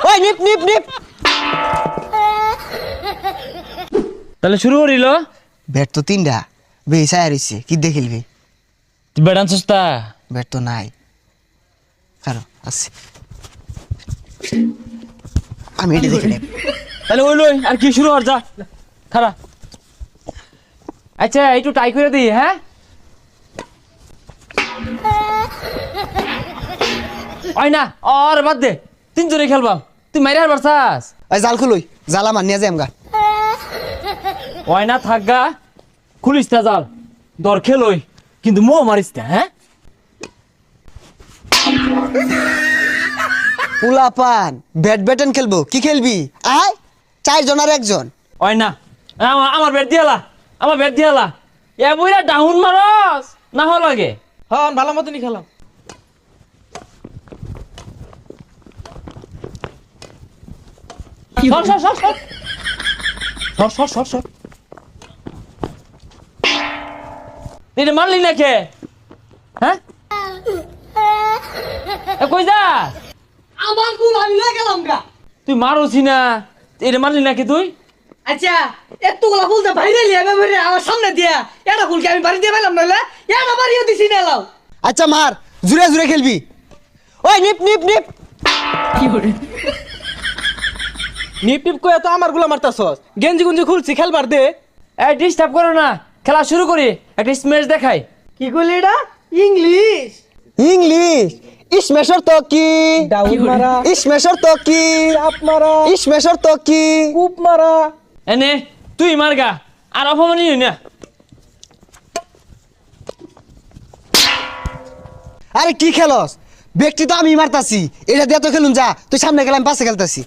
ওই নিপ নিপ নিপ তাহলে শুরু করিল। ব্যাট তো তিনটা বেসায় আরিছে কি দেখিলবি তুই বেড়ান সস্তা ব্যাট তো নাই কারো আছে আমি এটা দেখিলাম তাহলে ওই লই আর কি শুরু হর যা খারা। আচ্ছা একটু ট্রাই করে দিই। হ্যাঁ ওই না আর বাদ দে, তিনজনে খেলবাম, তুই মাইরে আর বারসাস। ওই জাল খুলই জাল আমার নিয়ে যাই আমগা ওই না থাকগা, খুলিস না জাল, দর খেলই কিন্তু মো মারিস না। হ্যাঁ পুলাপান ব্যাডমিন্টন খেলবো কি খেলবি আয় 4 জন আর 1 জন ওই না আমার ব্যাট দিয়ালা, আমার ব্যাট দিয়ালা এ বইরা ডাউন মারস না হল লাগে। হ্যাঁ ভালো মতনই খেলাম। সর সর সর সর সর সর সর সর তুই মারলি না কে? হ্যাঁ কই যা আমার ভুল আমি না গেলাম গা। তুই মারোছি না, এটা মারলি নাকি তুই? আচ্ছা এতগুলা ফুল তো বাইরে লিয়াবে বাইরে আমার সামনে দিয়া এটা ফুলকে আমি বাড়ি দিয়ে পেলাম নইলে এটা বাড়িও দিছি না লাও। আচ্ছা মার জুড়ে জুড়ে খেলবি ওই নিপ নিপ নিপ নিপ টিপ কয়ে তো আমার গুলা মারতাছস, গেঞ্জি গুঞ্জি খুলছি খেলবার দে। এই ডিস্টার্ব করো না, খেলা শুরু করি, একটা স্ম্যাশ দেখাই। কি কইলি এটা? ইংলিশ ইংলিশ ইসমেশর তো কি ডাউন মারা, ইসমেশর তো কি চাপ মারা, ইসমেশর তো কি কূপ মারা। এনে তুই মারগা আর অপমানি না। আরে কি খেলস ব্যক্তি তো আমি মারতাছি এটা দিয়ে তো খেলুন যা তুই সামনে গেলাম পাশে খেলতাছি